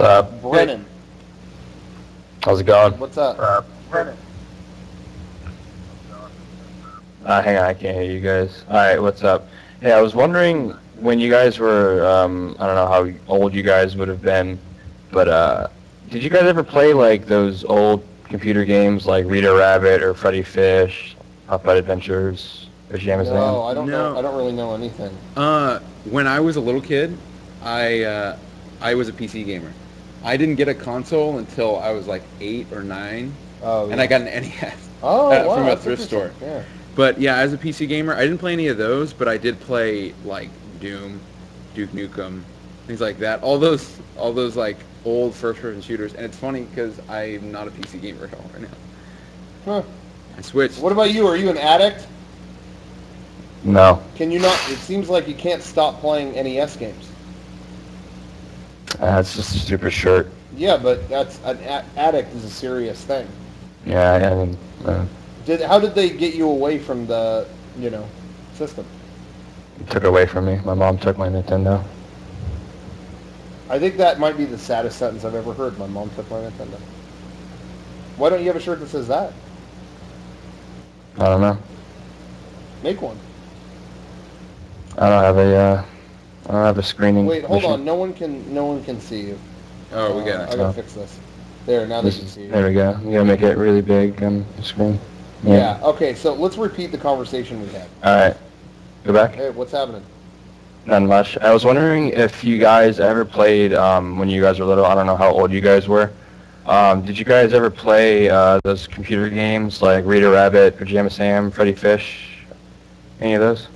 What's up? Brennan. How's it going? What's up? Brennan. Hang on, I can't hear you guys. Alright, what's up? Hey, I was wondering when you guys were, I don't know how old you guys would have been, but did you guys ever play like those old computer games like Rita Rabbit or Freddy Fish, Putt-Putt Adventures, Pajamas Land? No, I don't know. I don't really know anything. When I was a little kid, I was a PC gamer. I didn't get a console until I was like 8 or 9, and I got an NES wow, from a thrift store. Yeah. But yeah, as a PC gamer, I didn't play any of those, but I did play like Doom, Duke Nukem, things like that. All those like old first-person shooters. And it's funny because I'm not a PC gamer at all right now. Huh. I switched. What about you? Are you an addict? No. Can you not? It seems like you can't stop playing NES games. It's just super short. Yeah, but that's an addict is a serious thing. Yeah, I mean, How did they get you away from the system? it took it away from me. My mom took my Nintendo. I think that might be the saddest sentence I've ever heard. My mom took my Nintendo. Why don't you have a shirt that says that? I don't know. Make one. I don't have a screening. Wait, hold machine. on. No one can see you. Oh, we got it. I gotta fix this. There, now they can see you. There we go. You gotta make it really big on the screen. Yeah. Okay. So let's repeat the conversation we had. All right. Go back. Hey, what's happening? Not much. I was wondering if you guys ever played when you guys were little. I don't know how old you guys were. Did you guys ever play those computer games like Rita Rabbit, Pajama Sam, Freddy Fish? Any of those?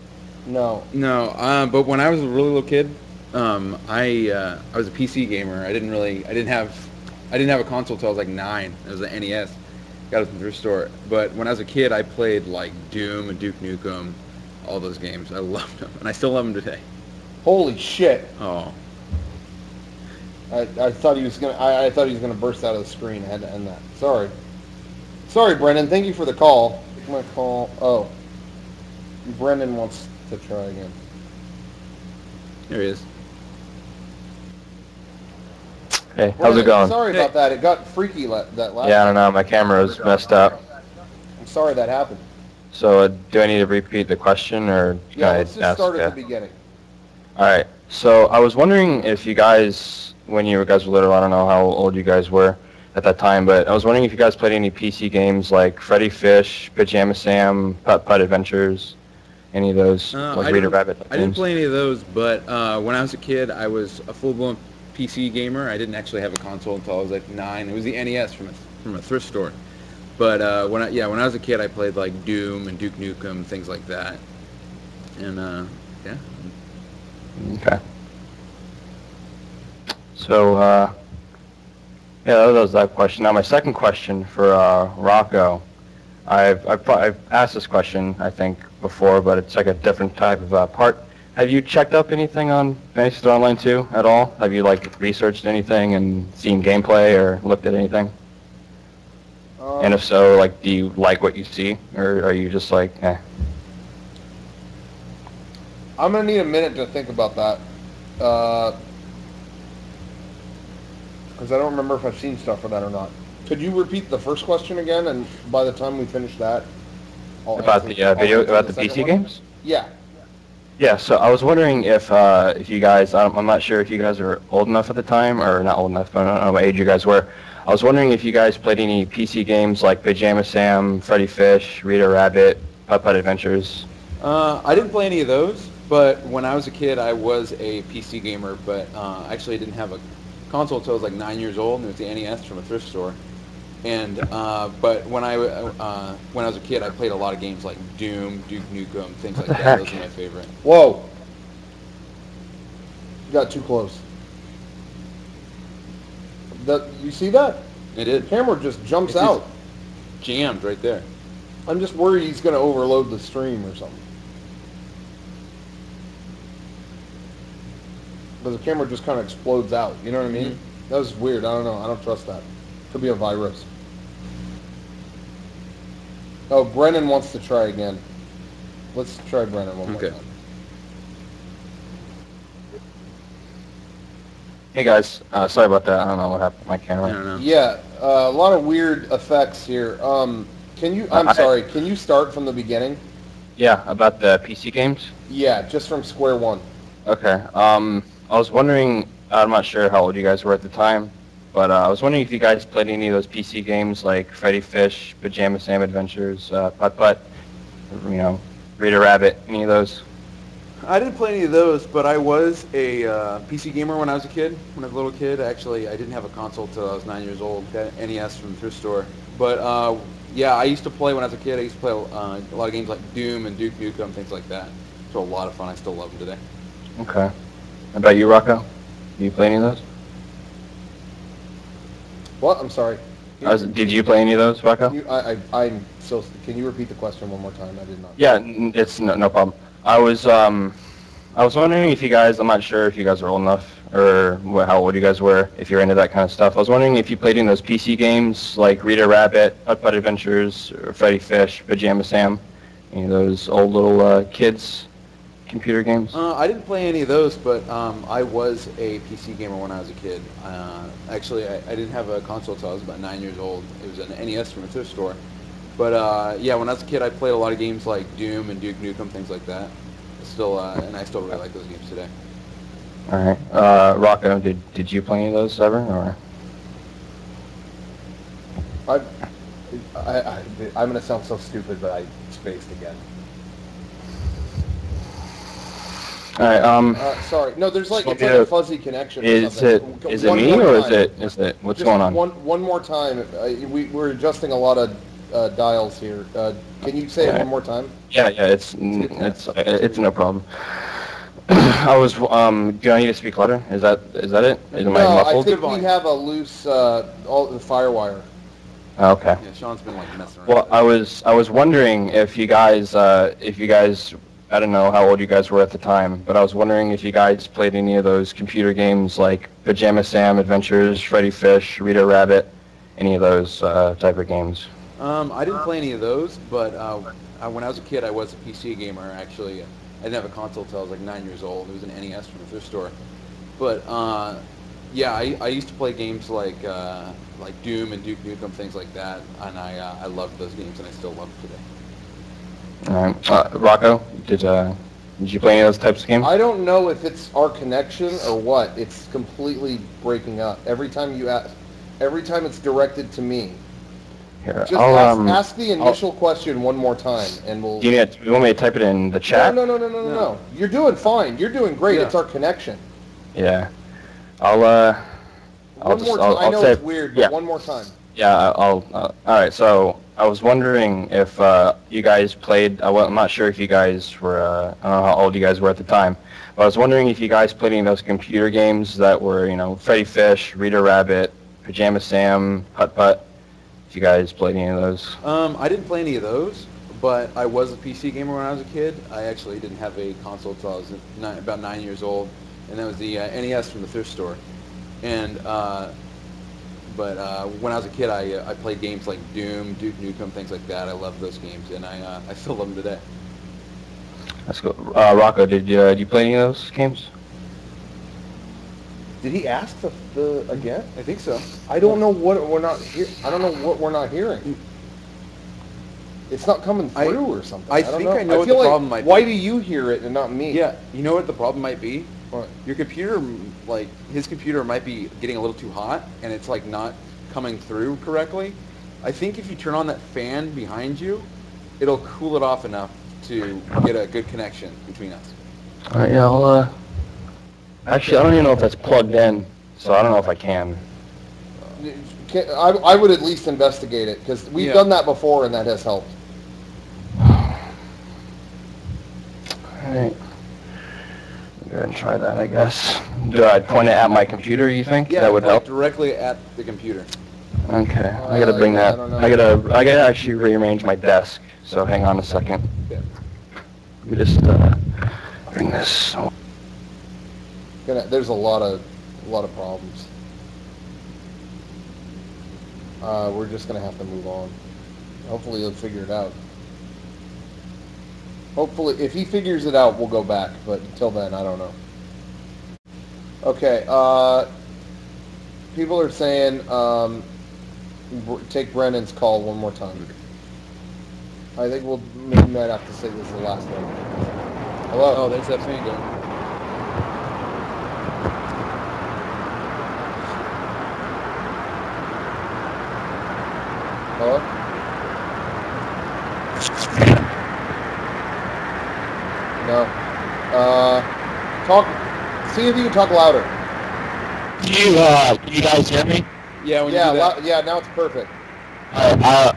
No. No, but when I was a really little kid, I was a PC gamer. I didn't have a console until I was like 9. It was an NES. Got it from the thrift store. But when I was a kid, I played like Doom and Duke Nukem, all those games. I loved them, and I still love them today. Holy shit! Oh. I thought he was gonna. I thought he was gonna burst out of the screen. I had to end that. Sorry, Brennan. Thank you for the call. My call. Oh, Brennan wants to try again. There he is. Hey, how's it going? Sorry about that. It got freaky that last. Yeah, I don't know. My camera was messed up. I'm sorry that happened. So do I need to repeat the question, or can Yeah, I let's just ask, start at the beginning. All right. So I was wondering if you guys, when you guys were little, I don't know how old you guys were at that time, but I was wondering if you guys played any PC games like Freddy Fish, Pajama Sam, Putt-Putt Adventures, any of those, like Rita Rabbit games. I didn't play any of those, but when I was a kid, I was a full-blown PC gamer. I didn't actually have a console until I was like 9. It was the NES from a thrift store. But when I was a kid, I played like Doom and Duke Nukem, things like that. And yeah. Okay. So yeah, that was that question. Now my second question for Rocco. I've asked this question I think before, but it's like a different type of part. Have you checked up anything on Fantasy Star Online 2 at all? Have you like researched anything and seen gameplay or looked at anything? And if so, like, do you like what you see, or are you just like, eh? I'm gonna need a minute to think about that, because I don't remember if I've seen stuff for that or not. Could you repeat the first question again, and by the time we finish that, About the PC games? Yeah. Yeah, so I was wondering if you guys, I'm not sure if you guys are old enough at the time, or not old enough, but I don't know what age you guys were. I was wondering if you guys played any PC games like Pajama Sam, Freddy Fish, Rita Rabbit, Putt-Putt Adventures. I didn't play any of those, but when I was a kid, I was a PC gamer, but actually I didn't have a console until I was like 9 years old, and it was the NES from a thrift store. And but when I was a kid, I played a lot of games like Doom, Duke Nukem, things like that. Those are my favorite. Whoa. You got too close. You see that? It is. The camera just jumps out. Jammed right there. I'm just worried he's going to overload the stream or something. But the camera just kind of explodes out. You know what I mean? Mm-hmm. That was weird. I don't know. I don't trust that. Could be a virus. Oh, Brennan wants to try again. Let's try Brennan one more time. Hey guys, sorry about that. I don't know what happened to my camera. I don't know. Yeah, a lot of weird effects here. Can you? I'm sorry. Can you start from the beginning? Yeah, about the PC games. Yeah, just from square one. Okay. I was wondering. I'm not sure how old you guys were at the time, but I was wondering if you guys played any of those PC games like Freddy Fish, Pajama Sam Adventures, Putt Putt, Rita Rabbit, any of those? I didn't play any of those, but I was a PC gamer when I was a kid. When I was a little kid, actually, I didn't have a console until I was 9 years old. Got an NES from the thrift store. But yeah, I used to play when I was a kid. I used to play a lot of games like Doom and Duke Nukem, things like that. It was a lot of fun. I still love them today. Okay. How about you, Rocco? Do you play any of those? What? I'm sorry. Did you play any of those, Rocco? I'm so. Can you repeat the question one more time? I did not. Yeah, it's no problem. I was wondering if you guys, I'm not sure if you guys are old enough or how old you guys were, if you're into that kind of stuff. I was wondering if you played in those PC games like Rita Rabbit, Putt Putt Adventures, or Freddy Fish, Pajama Sam, any of those old little kids computer games. I didn't play any of those, but I was a PC gamer when I was a kid. Actually, I didn't have a console until I was about 9 years old. It was an NES from a thrift store. But yeah, when I was a kid, I played a lot of games like Doom and Duke Nukem, things like that. And I still really like those games today. All right, Rocco, did you play any of those ever, or? I'm gonna sound so stupid, but I spaced again. All right. Sorry. No, there's like So it's like a fuzzy connection. Is it me or is it what's Just going on? One more time. We're adjusting a lot of dials here. Can you say it one more time? Yeah, it's no problem. I was do I need to speak louder? Is that it? Am I No, I muffled? think we have a loose all the firewire. Okay. Yeah, Sean's been like messing around. Well, I was wondering if you guys I don't know how old you guys were at the time, but I was wondering if you guys played any of those computer games like Pajama Sam Adventures, Freddy Fish, Rita Rabbit, any of those type of games. I didn't play any of those, but when I was a kid, I was a PC gamer. Actually, I didn't have a console until I was like 9 years old. It was an NES from the thrift store. But yeah, I used to play games like Doom and Duke Nukem, things like that, and I loved those games, and I still love them today. All right, Rocco, did you play any of those types of games? I don't know if it's our connection or what. It's completely breaking up. Every time it's directed to me. Here, Just ask the initial question one more time, and we'll. Do you want me to type it in the chat? No. You're doing fine. You're doing great. Yeah. It's our connection. Yeah. One more time. I know say, it's weird, but yeah. one more time. Yeah, all right, so I was wondering if you guys played, I'm not sure if you guys were, I don't know how old you guys were at the time, but I was wondering if you guys played any of those computer games that were, Freddy Fish, Rita Rabbit, Pajama Sam, Putt Putt, if you guys played any of those. I didn't play any of those, but I was a PC gamer when I was a kid. I actually didn't have a console until I was about 9 years old, and that was the NES from the thrift store. And but when I was a kid, I played games like Doom, Duke Nukem, things like that. I loved those games, and I still love them today. That's cool. Rocco, did you play any of those games? Did he ask the again? I think so. I don't know what we're not hear. I don't know what we're not hearing. It's not coming through or something. I don't think I know what feel the like, problem might be. Why do you hear it and not me? Yeah, you know what the problem might be? What? Your computer, like his computer, might be getting a little too hot, and it's like not coming through correctly. I think if you turn on that fan behind you, it'll cool it off enough to get a good connection between us. All right, yeah, I'll, actually, I don't even know if that's plugged in, so I don't know if I can. I would at least investigate it, because we've done that before and that has helped. Alright. Go ahead and try that, I guess. Do I point it at my computer, you think? Yeah, that would like help? directly at the computer. Okay, I gotta bring that. I gotta actually rearrange my desk, so hang on a second. Yeah. Let me just bring this. There's a lot of problems. We're just gonna have to move on. Hopefully he'll figure it out. Hopefully, if he figures it out, we'll go back. But until then, I don't know. Okay. People are saying, take Brennan's call one more time. I think we might have to say this is the last one. Hello? Oh, there's that fan going. Hello? No. Talk. See if you can talk louder. Can you guys hear me? Yeah, when you do that. Yeah, now it's perfect.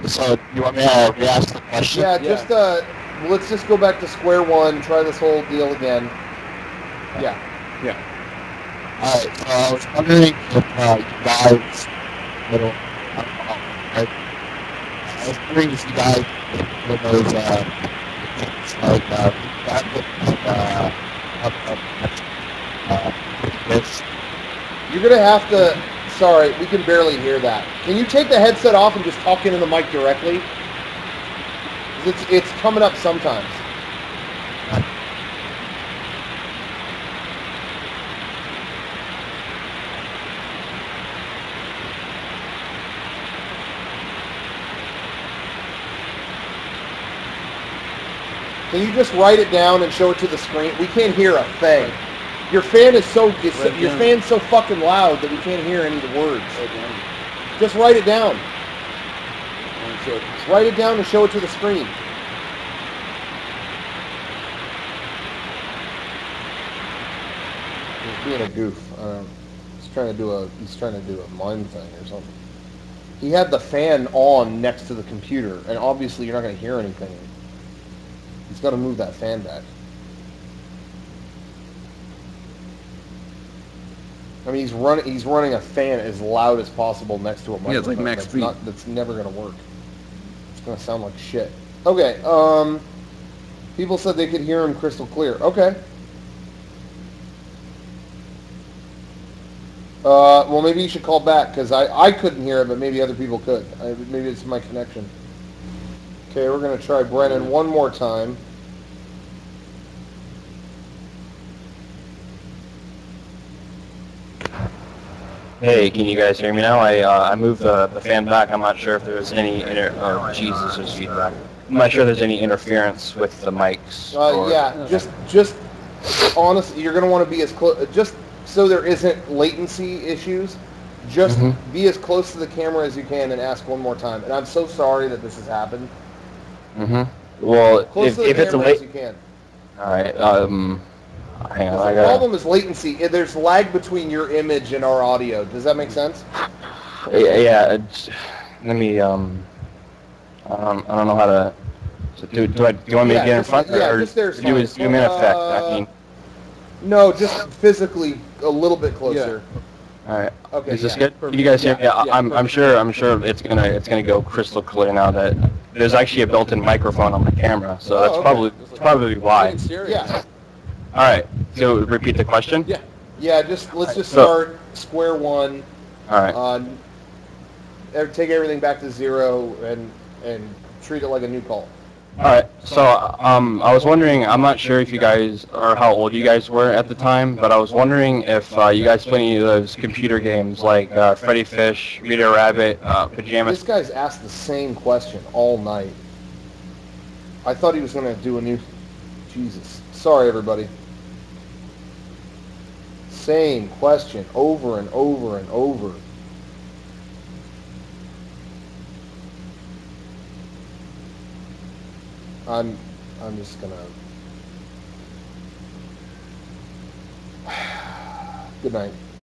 So you want me to re-ask the question? Yeah, just let's just go back to square one. Try this whole deal again. Yeah. Yeah. Alright, so I was wondering if you guys little I was wondering if you guys with those this. You're gonna have to. Sorry, we can barely hear that. Can you take the headset off and just talk into the mic directly? 'Cause it's coming up sometimes. Can you just write it down and show it to the screen? We can't hear a thing. Your fan is your fan's so fucking loud that we can't hear any of the words. Just write it down. Write it down and show it to the screen. He's being a goof. He's trying to do a mime thing or something. He had the fan on next to the computer, and obviously you're not going to hear anything. He's got to move that fan back. I mean, he's running a fan as loud as possible next to a microphone. Yeah, it's like max speed. That's never going to work. It's going to sound like shit. Okay, people said they could hear him crystal clear. Okay. Well, maybe you should call back, because I couldn't hear it, but maybe other people could. Maybe it's my connection. Okay, we're going to try Brennan one more time. Hey, can you guys hear me now? I moved the fan back. I'm not sure if there was any Jesus, there's feedback. I'm not sure there's any interference with the mics. Yeah, just honestly, you're gonna want to be as close, just so there isn't latency issues. Just be as close to the camera as you can and ask one more time. And I'm so sorry that this has happened. Well, Close to the if it's a camera as you can. all right. Hang on. The problem is latency. There's lag between your image and our audio. Does that make sense? Yeah. Let me. I don't know how to. So do you want me to get in front, or just there's do zoom in effect? I mean. No, just physically a little bit closer. All right. Okay. Is this good? Can you guys hear me? Yeah, I'm sure it's gonna go crystal clear now that there's actually a built-in microphone on the camera, so that's probably why. Yeah. All right. So repeat the question. Yeah. Yeah. Let's just start square one. All right. Take everything back to zero and treat it like a new call. All right. So I was wondering. I'm not sure if you guys or how old you guys were at the time, but I was wondering if you guys played any of those computer games like Freddy Fish, Rita Rabbit, Pajamas. This guy's asked the same question all night. I thought he was going to do a new. Jesus. Sorry, everybody. Same question over and over and over. I'm just gonna. Good night.